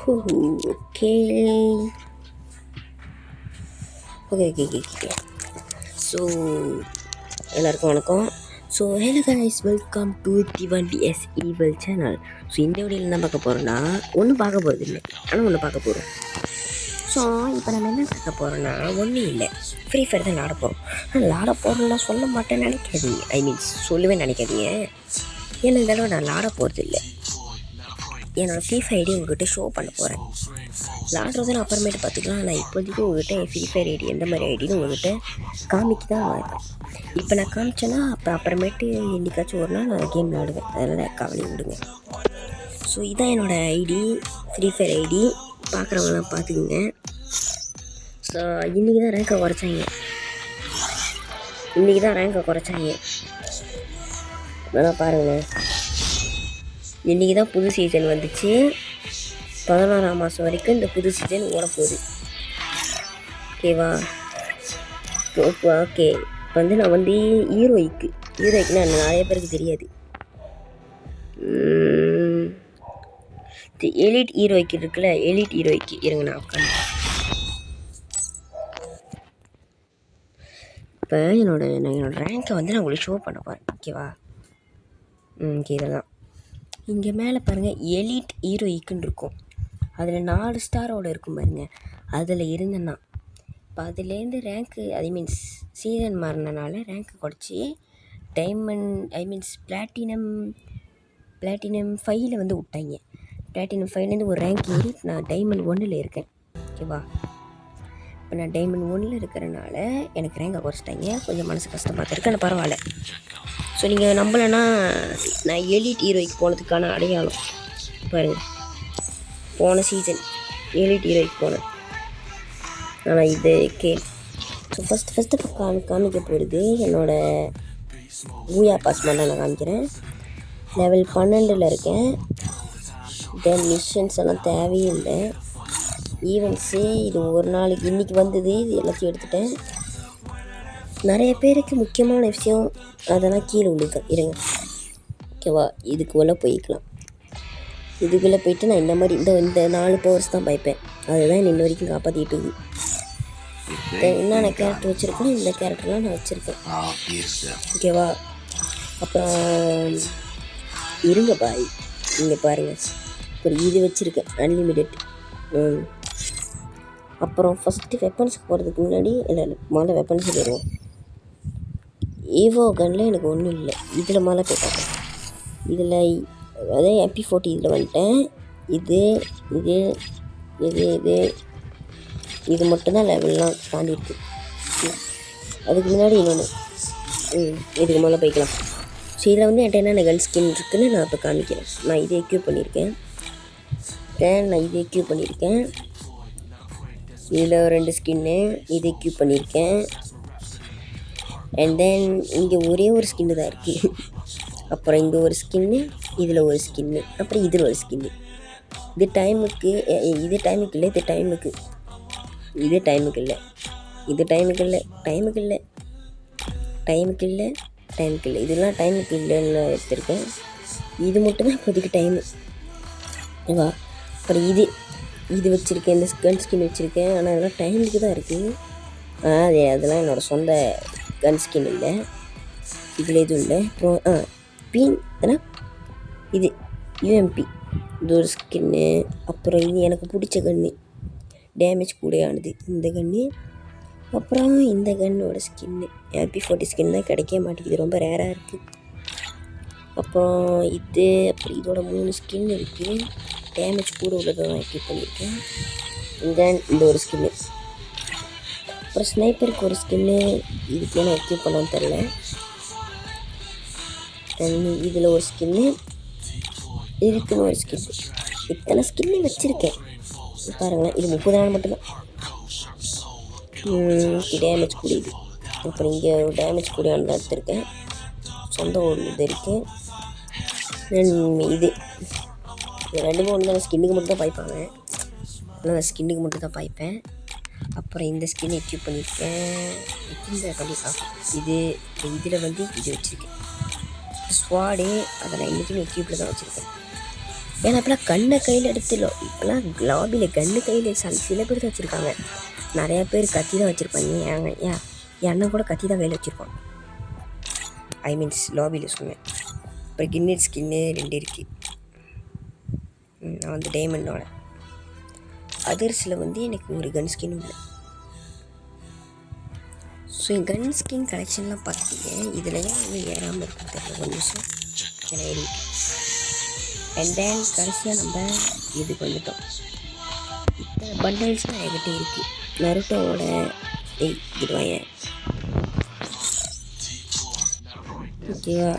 Okay okay okay okay okay so எல்லாருக்கும் வணக்கம். So hello guys, welcome to தி1DS evil channel. So இந்த வீடியோவில் என்ன பார்க்க போகிறோன்னா, ஒன்றும் பார்க்க போகிறது இல்லை, ஆனால் ஒன்று பார்க்க போகிறோம். ஸோ இப்போ நம்ம என்ன பார்க்க போகிறோன்னா, ஒன்றும் இல்லை, ஃப்ரீ ஃபயர் தான் விளாட போகிறோம். விளாட போகிறோம்னா சொல்ல மாட்டேன்னு நினைக்காதீங்க, சொல்லுவேன்னு நினைக்காதீங்க. ஏன்னா இந்த அளவு நான் விளாட போகிறது இல்லை. என்னோடய ஃப்ரீ ஃபயர் ஐடி உங்கள்கிட்ட ஷோ பண்ண போகிறேன். விளாட்றது நான் அப்புறமேட்டு பார்த்துக்கலாம். நான் இப்போதைக்கு உங்கள்கிட்ட என் ஃப்ரீ ஃபயர் ஐடி எந்த மாதிரி ஐடின்னு உங்கள்கிட்ட காமிக்க தான் வரேன். இப்போ நான் காமிச்சேன்னா அப்புறமேட்டு என்றைக்காச்சும் ஒரு நாள் நான் கேம் விளாடுவேன், அதனால் கவலை விடுங்க. ஸோ இதுதான் என்னோடய ஐடி, ஃப்ரீ ஃபயர் ஐடி. பார்க்குறவங்களாம் பார்த்துக்குங்க. ஸோ இன்றைக்கி தான் ரேங்கை குறைச்சாங்க. நல்லா பாருங்கள், இன்றைக்கி தான் புது சீசன் வந்துச்சு. 16ஆம் மாதம் வரைக்கும் இந்த புது சீசன் ஓடப்போகுது. ஓகேவா? ஓகே, இப்போ வந்து நான் வந்து ஹீரோய்க்குன்னா நிறைய பேருக்கு தெரியாது. எலிட் ஹீரோய்க்கு இருக்குல்ல, எலிட் ஹீரோய்க்கு இருங்க நான் உட்காந்து. இப்போ என்னோட ரேங்கை வந்து நான் உங்களுக்கு ஷோ பண்ண போகிறேன். ஓகேவா? ஓகே, இதெல்லாம் இங்கே மேலே பாருங்கள், எலிட் ஹீரோய்க்குன்னு இருக்கும். அதில் 4 ஸ்டாரோடு இருக்கும் பாருங்கள். அதில் இருந்தேன்னா இப்போ அதுலேருந்து ரேங்க்கு சீசன் மாறினனால ரேங்க்கு குறைச்சி டைமண்ட் பிளாட்டினம் 5 வந்து விட்டாங்க. பிளாட்டினம் 5லேருந்து ஒரு ரேங்க் ஏறி நான் டைமண்ட் 1 இருக்கேன். ஓகேவா? இப்போ நான் டைமண்ட் 1 இருக்கிறனால எனக்கு ரேங்கை குறைச்சிட்டாங்க. கொஞ்சம் மனசு கஷ்டமாக தான் இருக்குது, ஆனால் பரவாயில்ல. ஸோ நீங்கள் நம்பலைன்னா நான் எலிட் ஹீரோய்க்கு போனதுக்கான அடையாளம் பாருங்கள். போன சீசன் எலிட் ஹீரோய்க்கு போனேன். ஆனால் இது ஸோ ஃபஸ்ட்டு காமிக்க போகிறது என்னோடய பூயா பாஸ் மட்டும் நான் காமிக்கிறேன். லெவல் 12 இருக்கேன். தென் மிஷன்ஸ் எல்லாம் தேவையே இல்லை. ஈவெண்ட்ஸு இது ஒரு நாளைக்கு இன்றைக்கி வந்தது, இது எல்லாத்தையும் எடுத்துட்டேன். நிறைய பேருக்கு முக்கியமான விஷயம் அதெல்லாம் கீழே விழுக்கேன். இருங்க, ஓகேவா? இதுக்குள்ளே போய்க்கலாம். இதுக்குள்ளே போயிட்டு நான் இந்த மாதிரி இந்த 4 பவர்ஸ் தான் பாய்ப்பேன். அதுதான் இன்ன வரைக்கும் காப்பாற்றிட்டு இருக்குது. என்னென்ன கேரக்டர் வச்சுருக்கேன், இந்த கேரக்டர்லாம் நான் வச்சுருக்கேன். ஓகேவா? அப்புறம் இருங்க பாய், இங்கே பாருங்கள், ஒரு இது வச்சுருக்கேன், அன்லிமிட்டெட். அப்புறம் ஃபஸ்ட்டு வெப்பன்ஸுக்கு போகிறதுக்கு முன்னாடி முதல்ல வெப்பன்ஸ் போயிடுவோம். ஈவோ கன்னில் எனக்கு ஒன்றும் இல்லை. இதில் மேலே போயிட்டாங்க. இதில் அதே MP40 இதில் வந்துட்டேன். இது மட்டும்தான் லெவல்லாம் தாண்டி இருக்கு. அதுக்கு முன்னாடி இன்னொன்று, இதுக்கு மேலே போய்க்கலாம். ஸோ இதில் வந்து என்கிட்ட என்னென்ன கன் ஸ்கின் இருக்குதுன்னு நான் இப்போ காமிக்கிறேன். நான் இதை எக்யூப் பண்ணியிருக்கேன். இதில் 2 ஸ்கின்னு, இது எக்யூப் பண்ணியிருக்கேன். அண்ட் தென் இங்கே ஒரே ஒரு ஸ்கின்னு தான் இருக்குது. அப்புறம் இங்கே ஒரு ஸ்கின்னு, இதில் ஒரு ஸ்கின்னு, அப்புறம் இதில் ஒரு ஸ்கின்னு. இது டைமுக்கு இல்லை. இதெல்லாம் டைமுக்கு இல்லைன்னு எடுத்திருக்கேன். இது மட்டும்தான் இப்போதைக்கு டைமு. ஓகேவா? அப்புறம் இது வச்சுருக்கேன், இந்த கன் ஸ்கின் வச்சுருக்கேன். ஆனால் அதெல்லாம் டைமுக்கு தான் இருக்குது. அதெல்லாம் என்னோடய சொந்த கன் ஸ்கின் இல்லை. இதில் எதுவும் இல்லை. அப்புறம் இது UMP, இது ஒரு ஸ்கின்னு. அப்புறம் இது எனக்கு பிடிச்ச கன்று, டேமேஜ் கூடையானது இந்த கன்று. அப்புறம் இந்த கன்னோட ஸ்கின்னு MP40 ஸ்கின் தான் கிடைக்க மாட்டேங்குது, ரொம்ப ரேராக இருக்குது. அப்புறம் இதோட 3 ஸ்கின் இருக்குது. டேமேஜ் கூட உள்ளதை நான் எக்யூப் பண்ணியிருக்கேன். இந்த ஒரு ஸ்கின்னு. அப்புறம் ஸ்னைப்பருக்கு ஒரு ஸ்கின்னு, இதுக்கு நான் எக்யூப் பண்ணான்னு தெரில. இதில் ஒரு ஸ்கின்னு, இதுக்குன்னு ஒரு ஸ்கின்னு. இத்தனை ஸ்கின்னு வச்சுருக்கேன் பாருங்களேன். இது 30 நாள் மட்டும்தான். டேமேஜ் கூடியது. அப்புறம் இங்கே ஒரு டேமேஜ் கூடியானது எடுத்துருக்கேன். சொந்த ஒரு இது இருக்குது. இது 2 தான் ஸ்கின்னுக்கு மட்டும் தான் பாய்ப்பாங்க. ஆனால் நான் ஸ்கின்னுக்கு மட்டும் தான் பாய்ப்பேன். அப்புறம் இந்த ஸ்கின் எக்யூப் பண்ணியிருக்கேன். இதில் வந்து இது வச்சுருக்கேன் ஸ்வாடு. அதை நான் இன்றைக்கி எக்யூப்பில் தான் வச்சுருக்கேன். ஏன்னா இப்போலாம் கண்ணை கையில் எடுத்துடும். இப்போலாம் லாபியில் கண்ணு கையில் சில பேர் தான் வச்சுருக்காங்க. நிறையா பேர் கத்தி தான் வச்சுருப்பாங்க. என் அண்ணன் கூட கத்தி தான் கையில் வச்சுருப்பான். ஐ மீன்ஸ் லாபியில் சொன்னேன். அப்புறம் கின்னெட் ஸ்கின்னு 2 இருக்குது. நான் வந்து டைமண்டோட அதர்ஸில் வந்து எனக்கு ஒரு கன் ஸ்கின் இல்லை. ஸோ என் கன் ஸ்கின் கலெக்ஷன்லாம் பார்த்தீங்க. இதில் ஏன் வந்து ஏறாமல் இருக்குது தெரியல. ஒரு நிமிஷம் இதில் ஏறிட்டு அண்ட் தென் கடைசியாக நம்ம இதுக்கு வந்துட்டோம். இத்தனை பண்டல்ஸ்லாம் என்கிட்ட இருக்குது. நருட்டோவோட இதுவாயன் ஓகேவா,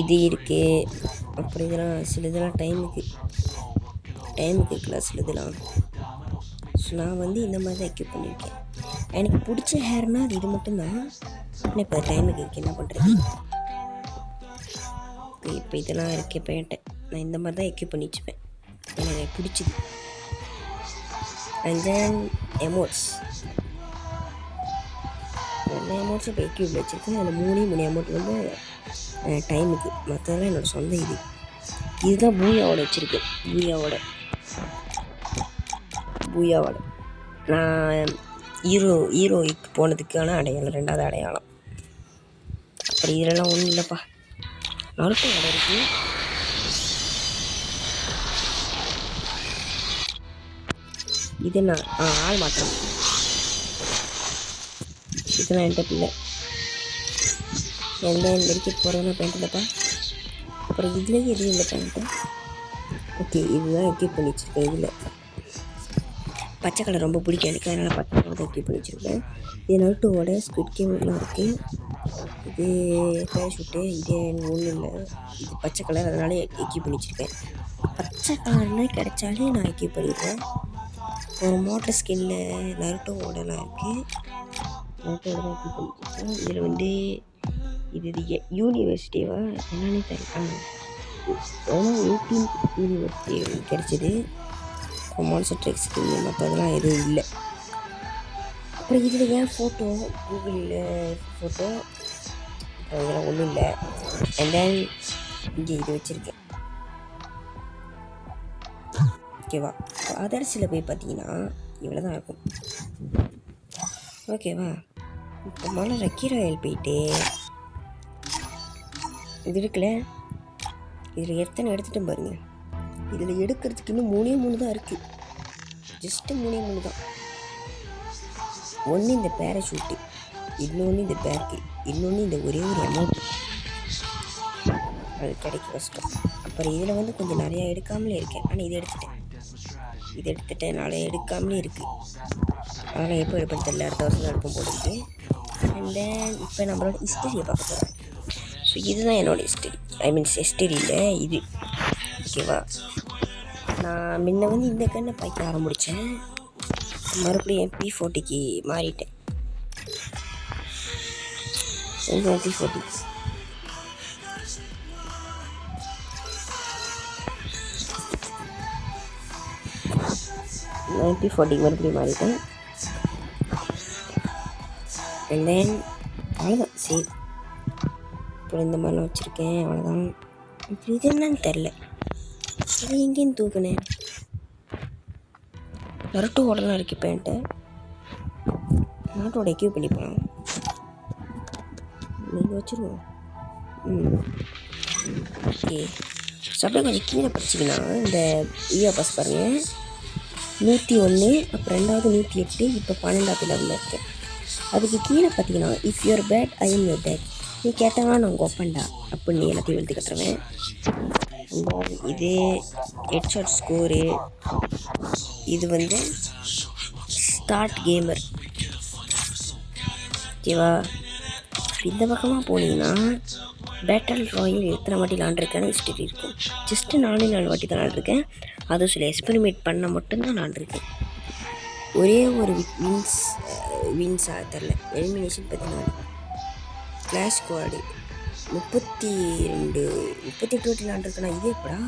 இது இருக்குது. அப்புறம் இதெல்லாம் சில இதெல்லாம் டைமுக்கு இருக்குல்ல சில இதெல்லாம். ஸோ நான் வந்து இந்த மாதிரி தான் எக்யூப் பண்ணியிருக்கேன். எனக்கு பிடிச்ச ஹேர்னால் அது இது மட்டும்தான். ஆனால் இப்போ டைமுக்கு இருக்குது, என்ன பண்ணுறது. இப்போ இதெல்லாம் இருக்கே பேண்ட்டை நான் இந்த மாதிரி தான் எக்யூப் பண்ணி வச்சுப்பேன். எனக்கு பிடிச்சிது. அண்ட் தென் எமோட்ஸ் எல்லா எமௌண்ட்ஸும் இப்போ எக்யூபில் வச்சுருக்கேன். அதில் 3 அமௌண்ட் வந்து டைமுக்கு, மற்றதெல்லாம் என்னோடய சொந்த இதுதான் பூயாவோட வச்சுருக்கேன். பூயாவோட நான் ஹீரோய்க்கு போனதுக்கான அடையாளம், 2வது அடையாளம். அப்புறம் இதெல்லாம் ஒன்றும் இல்லைப்பா. நருட்டோ இடம் இருக்குது. இது நான் ஆள் மாற்றம். இதெல்லாம் என்கிட்ட பிள்ளை எந்த மெடிக்கெட் போகிறதுனா பேண்ட் இல்லைப்பா. அப்புறம் இதுலேயும் எதுவும் இல்லை பேண்ட்டு. ஓகே, இதுதான் எக்யூப் பண்ணி வச்சுருக்கேன். இதில் பச்சை கலர் ரொம்ப பிடிக்கும் எனக்கு, அதனால் பச்சை கலர் தான் எக்யூப் பண்ணி வச்சுருக்கேன். இது நருட்டோவோட ஸ்குவிட் கேம்லாம் இருக்குது. இது பேராஷூட்டு, இது ஒன்றும் இல்லை. இது பச்சை கலர், அதனால எக்யூப் பண்ணி வச்சுருக்கேன். பச்சை கலர்லாம் கிடைச்சாலே நான் எக்யூப் பண்ணிடுவேன். ஒரு மோட்டர் ஸ்கின்னில் நருட்டோவோடலாம் இருக்குது. நருட்டோட தான் எக்யூப் பண்ணி வச்சுருக்கேன். இதில் வந்து இது யூனிவர்சிட்டிவா என்னன்னே தெரியல. ஆனால் 18th யூனிவர்சிட்டி கிடச்சிது. மான்ஸ்டர் ட்ரெக் ஸ்கின் மற்றதெல்லாம் எதுவும் இல்லை. அப்புறம் இதில் ஏன் ஃபோட்டோ கூகுளில் ஃபோட்டோ, அப்புறம் இதெல்லாம் ஒன்றும் இல்லை. அண்ட் தென் இங்கே இது வச்சுருக்கேன். ஓகேவா, அதர்ஸில் போய் பார்த்தீங்கன்னா இவ்வளோ தான் இருக்கும். ஓகேவா, இப்போ மலை ரக்கி ராயல் போயிட்டு இது இருக்குல்ல, இதில் எத்தனை எடுத்துகிட்டு பாருங்கள். இதில் எடுக்கிறதுக்கு இன்னும் 3 தான் இருக்குது. ஜஸ்ட்டு 3 தான். ஒன்று இந்த பேராஷூட்டு, இன்னொன்று இந்த பேக்கு, இன்னொன்று இந்த ஒரே ஒரு அமௌண்ட்டு. அது கிடைக்க கஷ்டம். அப்புறம் இதில் வந்து கொஞ்சம் நிறையா எடுக்காமலே இருக்கேன். ஆனால் இது எடுத்துட்டேன் நாளை எடுக்காமலே இருக்குது. அதனால் எப்போ எடுப்பேன்னு தெரியல. அடுத்த வருஷம் தான் எடுப்போம் போட்டுருக்கு. அண்ட் தென் இப்போ நம்மளோட ஹிஸ்டரியை பார்க்க போகிறோம். ஸோ இதுதான் என்னோடய ஹிஸ்டரி. ஐ மீன்ஸ் ஹிஸ்டரியில் இது. ஓகேவா, நான் முன்ன வந்து இந்த கண்ணை பார்க்க ஆரம்பித்தேன். மறுபடியும் P40க்கு மாறிட்டேன். P40 நான் P40 மறுபடியும் மாறிட்டேன். அண்ட் தென் அவ்வளோதான். சரி, அப்புறம் இந்த மாதிரிலாம் வச்சுருக்கேன். அவ்வளோதான். இப்போ இது என்னன்னு தெரில. இது எங்கேயும் தூக்குனேன். நருட்டோவோடலாம் இருக்குது பேண்ட்டு. நாட்டோட எக்யூப் பண்ணி போகலாம். நீங்கள் வச்சுருவோம். ஓகே, ஸோ அப்படியே கொஞ்சம் கீழே படிச்சிங்கன்னா இந்த பாஸ் பாருங்கள். 101, அப்புறம் 2வது 108, இப்போ 12வது லெவலில் இருக்கேன். அதுக்கு கீழே பார்த்தீங்கன்னா if you're bad I am your bad, நீ கேட்டாங்கன்னா நான் கொப்பண்டா அப்படின்னு எல்லாத்தையும் எழுதி கட்டுருவேன். இது ஹெட்ஷாட் ஸ்கோரு, இது வந்து ஸ்டார்ட் கேமர். ஓகேவா, இந்த பக்கமாக போனீங்கன்னா பேட்டல் ராயல் எத்தனை வாட்டி விளாண்டுருக்கேன்னு ஹிஸ்டரி இருக்கும். ஜஸ்ட்டு 4 வாட்டி தான் விளாண்டுருக்கேன். அதுவும் சில எக்ஸ்பெரிமெண்ட் பண்ண மட்டும்தான் விளாண்டுருக்கேன். ஒரே ஒரு வின்ஸாக தெரில. எலிமினேஷன் 14, கிளாஷ் ஸ்குவாடு 38 வாட்டி விளாண்டுருக்கேன்னா இதே எப்படா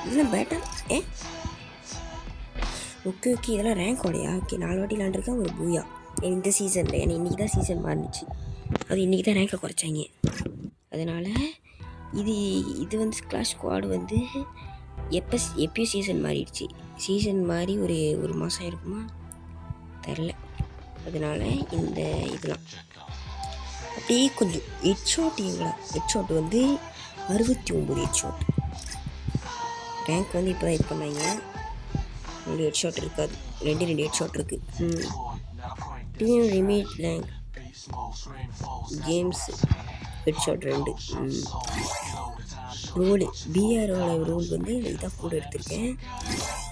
இதெல்லாம் பேட்டர். ஓகே, இதெல்லாம் ரேங்க் ஓடையா? ஓகே, 4 வாட்டி விளாண்டுருக்கேன். ஒரு பூயா இந்த சீசனில். ஏன்னா இன்றைக்கி தான் சீசன் மாறிச்சு. அது இன்றைக்கி தான் ரேங்கை குறைச்சாங்க. அதனால் இது வந்து கிளாஷ் ஸ்குவாட் வந்து எப்பயும் சீசன் மாறிடுச்சு. சீசன் மாறி ஒரு மாதம் இருக்குமா தெரில. அதனால் இந்த இதெல்லாம் அப்படியே கொஞ்சம் ஹெட்ஷாட் வந்து 69 ஹெட்ஷாட். ரேங்க் வந்து இப்போ தான் இது பண்ணாங்க. 2 ஹெட்ஷாட் இருக்காது, 2 ஹெட்ஷாட் இருக்குது. டீம் ரிமீட் ரேங்க் கேம்ஸ் ஹெட்ஷாட் 2. ரோலு பிஆரோட ரோல் வந்து இதான் கூட எடுத்திருக்கேன்.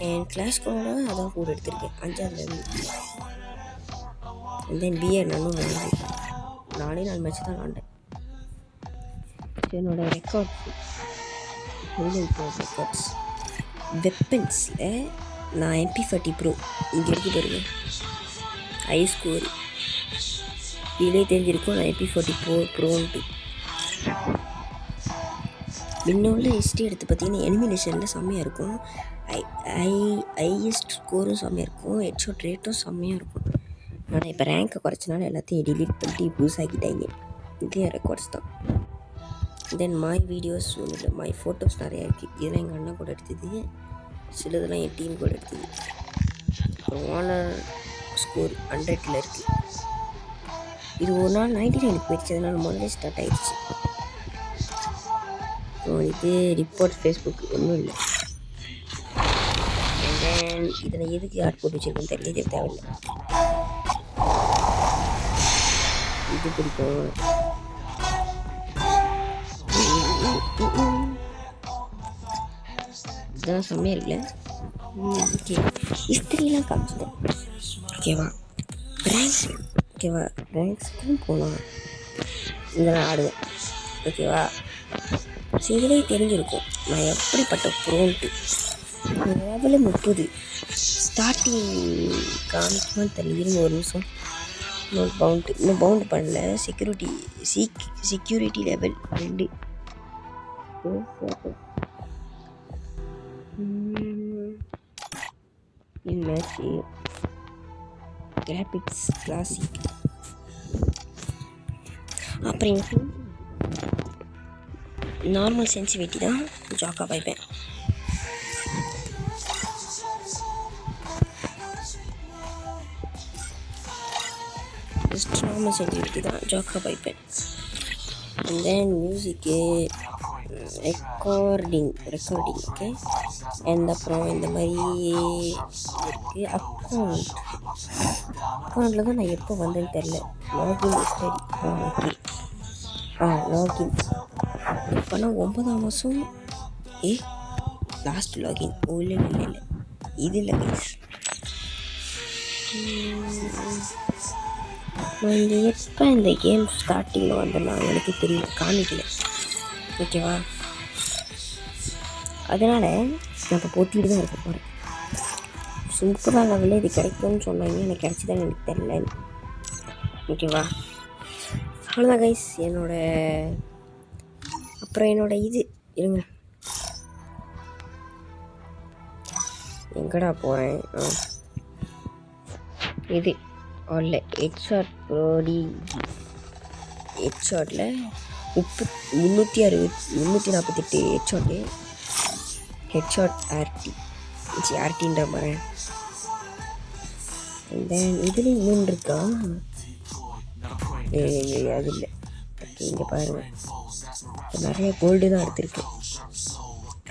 அண்ட் கிளாஷ்கோட அதான் கூட எடுத்திருக்கேன் 5ஆவதுலேருந்து. அண்ட் தென் பிஆர் நானும் 4 மேட்ச் தான் விளாண்டேன். என்னோடய ரெக்கார்ட்ஸ் வெப்பன்ஸில் நான் MP40 ப்ரோ இங்கே எடுத்து பாருங்க. ஹை ஸ்கோர் இதிலே தெரிஞ்சிருக்கும் நான் MP40 ப்ரோன்ட்டு. முன்னுள்ள ஹிஸ்ட்ரி எடுத்து பார்த்தீங்கன்னா எலிமினேஷனில் செம்மையாக இருக்கும். ஹையஸ்ட் ஸ்கோரும் செம்மையாக இருக்கும், ஹெட்ஷாட் ரேட்டும் செம்மையாக இருக்கும். ஆனால் இப்போ ரேங்கை குறைச்சனால எல்லாத்தையும் டெலீட் பண்ணிட்டு புதுசாக்கிட்டாங்க. இதே ரெக்கார்ட்ஸ் தான். தென் மை வீடியோஸ் ஒன்றும் இல்லை, மை ஃபோட்டோஸ் நிறையா இருக்குது. இதெல்லாம் எங்கள் அண்ணா கூட எடுத்தது, சிலதெல்லாம் என் டீம் கூட எடுத்தது. அப்புறம் ஓனர் ஸ்கோர் 100 இருக்குது. இது ஒரு நாள் 99 போயிடுச்சு, அதனால் முதல்ல ஸ்டார்ட் ஆகிடுச்சு. இது ரிப்போர்ட் ஃபேஸ்புக் ஒன்றும் இல்லை. தென் இதில் எதுக்கு ஆட் போட்டு வச்சுருக்கோன்னு தெரியல, இது தேவையில்லை. இது பிடிக்கும். இதெல்லாம் செம்மையாக இருக்குல்ல. ஓகே, இஸ்திரிலாம் காமிச்சிட்டேன். ஓகேவா, ரேங்க்ஸுக்கும் போகலாம். இதெல்லாம் ஆடுவேன். ஓகேவா, இதிலே தெரிஞ்சிருக்கும் நான் எப்படிப்பட்ட ப்ரோன்ட்டு. லெவலு 30 ஸ்டார்டிங் காமிக்குமான்னு தெரியல. ஒரு நிமிஷம். இன்னும் பவுண்ட் பண்ணல. Security level 2. Match graphics classic. அப்புறம் நார்மல் சென்சிவிட்டி தான் ஜாக்கா பைப்பேன். ஜஸ்ட் நார்மல் சென்சிவிட்டி தான் ஜாக்கா பைப்பேன். And then music recording okay. And அப்புறம் இந்த மாதிரி இருக்குது. அக்கௌண்ட்டில் தான் நான் எப்போ வந்தேன்னு தெரில. Login study okay. லாகின் இப்போனா 9ஆம் மாதம். Last login. இல்லை இது இல்லை கைஸ். நான் எப்போ இந்த கேம் ஸ்டார்டிங்கில் வந்தேன்னா எனக்கு தெரியல, காமிக்கல. ஓகேவா, அதனால் நான் இப்போ போத்திட்டு தான் இருக்க போகிறேன். சூப்பராக லெவலில் இது கிடைக்கும்னு சொன்னாங்க, எனக்கு கிடச்சிதான் எனக்கு தெரியல. ஓகேவா, அவ்வளோதான் கைஸ். அப்புறம் என்னோட இது இருங்க, எங்கடா போகிறேன். இது ஆல்ல ஹெட்ஷாட் ப்ரோடி. ஹெட்ஷாட்டில் 348 ஹெட்ஷாட்டு. ஹெட்ஷாட் ஆர்டின்ற மாதிரி. தென் இதுலேயும் இன்னொன்று இருக்கா, அது இல்லை. ஓகே, இங்கே பாருங்கள், நிறைய கோல்டு தான் எடுத்திருக்கேன்.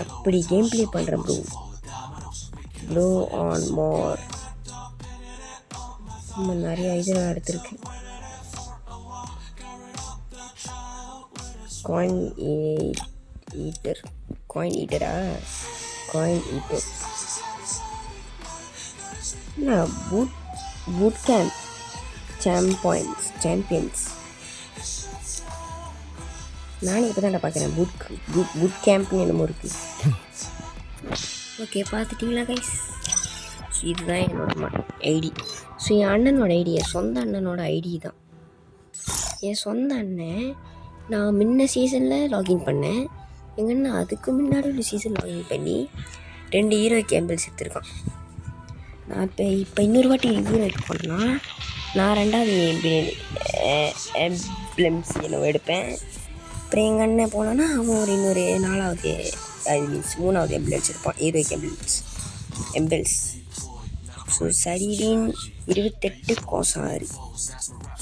அப்படி கேம் ப்ளே பண்ணுறேன் ப்ளோ ஆன் மோர். நிறைய இதெல்லாம் எடுத்திருக்கேன். Coin eater. Boot camp champions. நானே இப்போ தான் பார்க்குறேன். பூட் கேம்ப்னு என்னமோ இருக்குது. ஓகே, பார்த்துட்டிங்களா கைஸ்? இதுதான் என்னோட ஐடி. ஸோ என் அண்ணனோட ஐடி, என் சொந்த அண்ணனோட ஐடி தான். என் சொந்த அண்ணன் நான் முன்ன சீசனில் லாகின் பண்ணேன். எங்கள் அண்ணன் அதுக்கு முன்னாடி ஒரு சீசன் லாகின் பண்ணி 2 ஹீரோ கேம்பிள்ஸ் எடுத்துருக்கான். நான் இப்போ இன்னொரு வாட்டி ஹீரோ பண்ணால் நான் 2வது எம்ப்ளம்ஸ் என்னவோ எடுப்பேன். அப்புறம் எங்கள் அண்ணன் போனான்னா அவன் ஒரு இன்னொரு 4வது அது மீன்ஸ் 3வது எம்பிள் வச்சுருப்பான். ஹீரோயிக் எம்பிள்ஸ். ஸோ சரிதீன் 28 கோசம் 6.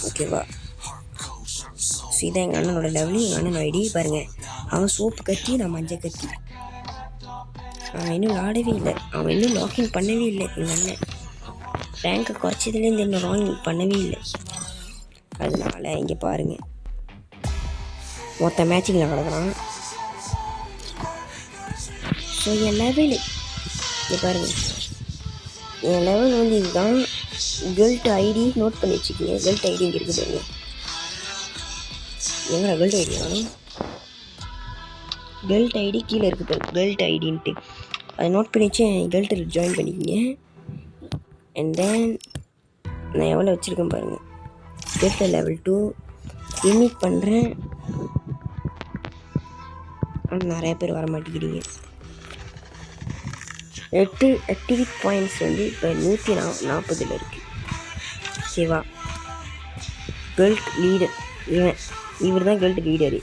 ஓகேவா? ஸோ இதான் எங்கள் அண்ணனோட லெவலு. எங்கள் அண்ணனோட ஐடி பாருங்கள். அவன் சோப்பு கத்தி, நான் மஞ்சள் கத்தி. அவன் இன்னும் விளாடவே இல்லை, அவன் இன்னும் லாக்இன் பண்ணவே இல்லை. எங்கள் அண்ணன் ரேங்கை குறைச்சதுலேருந்து இன்னும் லாக்இன் பண்ணவே இல்லை. அதனால இங்கே பாருங்கள், மொத்த மேட்சிங்கில் கிடக்குறான். ஸோ என் லெவலு இங்கே பாருங்கள், என் லெவல் வந்து இதுதான். கெல்ட் ஐடி நோட் பண்ணி வச்சுக்கிங்க. கெல்ட் ஐடி இங்கே இருக்குது பாருங்க. எங்கடா கெல்ட் ஐடி வேணும்? கெல்ட் ஐடி கீழே இருக்குது பாருங்க, கெல்ட் ஐடின்ட்டு. அதை நோட் பண்ணி வச்சு கெல்ட்டில் ஜாயின் பண்ணிக்கிங்க. அண்ட் தென் நான் எவ்வளோ வச்சுருக்கேன் பாருங்கள். கெல்ட்டில் லெவல் 2 லிமிட் பண்ணுறேன். ஆனால் நிறைய பேர் வர மாட்டேங்கிறீங்க. 8 ஆக்டிவிட் பாயிண்ட்ஸ் வந்து இப்போ 140 இருக்குது. ஓகேவா? கெல்ட் லீடர் இவர் தான் கெல்ட் லீடரு.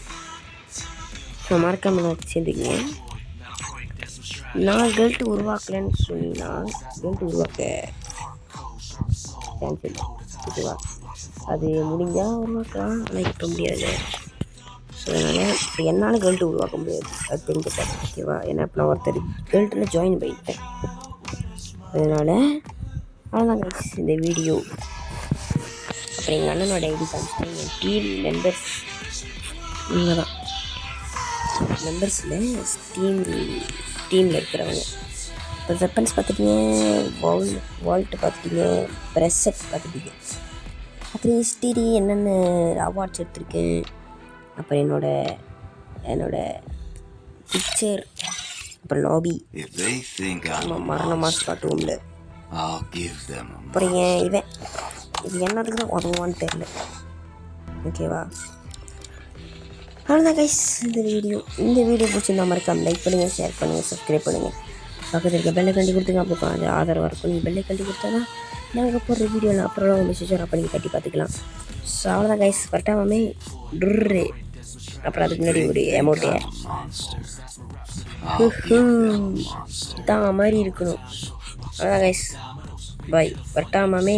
ஸோ மறக்காமல் நான் சேர்ந்துக்குங்க. நான் கெல்ட் உருவாக்கலன்னு சொன்னீங்கன்னா கெல்ட் உருவாக்க கேன்சல். ஓகேவா? அது முடிஞ்சால் உருவாக்கலாம், ஆனால் இப்போ முடியாது. ஸோ அதனால் இப்போ என்னால் கெல்ட்டு உருவாக்க முடியாது, அது தெரிஞ்சுட்டேன். ஓகேவா? ஏன்னா இப்போ நான் ஒருத்தர் கெல்ட்டில் ஜாயின் பண்ணிட்டேன். அதனால் அவ்வளோதான் கைஸ் இந்த வீடியோ. அப்புறம் எங்கள் அண்ணனோட ஐடி காமிச்சிட்டேன். என் டீம் மெம்பர்ஸ் நீங்கள் தான் மெம்பர்ஸில் டீமில் இருக்கிறவங்க. இப்போ வெப்பன்ஸ் பார்த்துட்டீங்க, வால்ட்டு பார்த்துட்டீங்க, ப்ரெஸ்ஸெட் பார்த்துட்டீங்க. அப்புறம் ஹிஸ்டரி என்னென்ன அவார்ட்ஸ் எடுத்திருக்கேன், அப்புறம் என்னோட பிக்சர், அப்புறம் லாபி மரண மாஸ் காட்டுவோம்ல. அப்புறம் இவன் இது என்னதுக்கு தான் உதவுவான்னு தெரில. ஓகேவா? அவ்வளோதான் கைஸ் இந்த வீடியோ பிடிச்சிருந்தா மறக்காம லைக் பண்ணுங்கள், ஷேர் பண்ணுங்கள், சப்ஸ்கிரைப் பண்ணுங்கள். பக்கத்தில் இருக்க பெல்லை கண்டி கொடுத்துங்க. அப்போ அது ஆதரவாக இருக்கும். நீங்கள் பெல்லை கண்டி கொடுத்தா தான் நாங்கள் போடுற வீடியோவில் அப்புறம் உங்கள் மெசேஜ் வரும். அப்போ நீங்கள் கட்டி பார்த்துக்கலாம். ஸோ அவ்வளோதான் கைஸ், கரெக்டாகவே டுர்ரு. அப்புறம் அதுக்கு முன்னாடி ஒரு அமௌண்ட்டு தான் மாதிரி இருக்கணும். அவ்வளோதான் கைஸ், பாய். வரட்டாமாமே.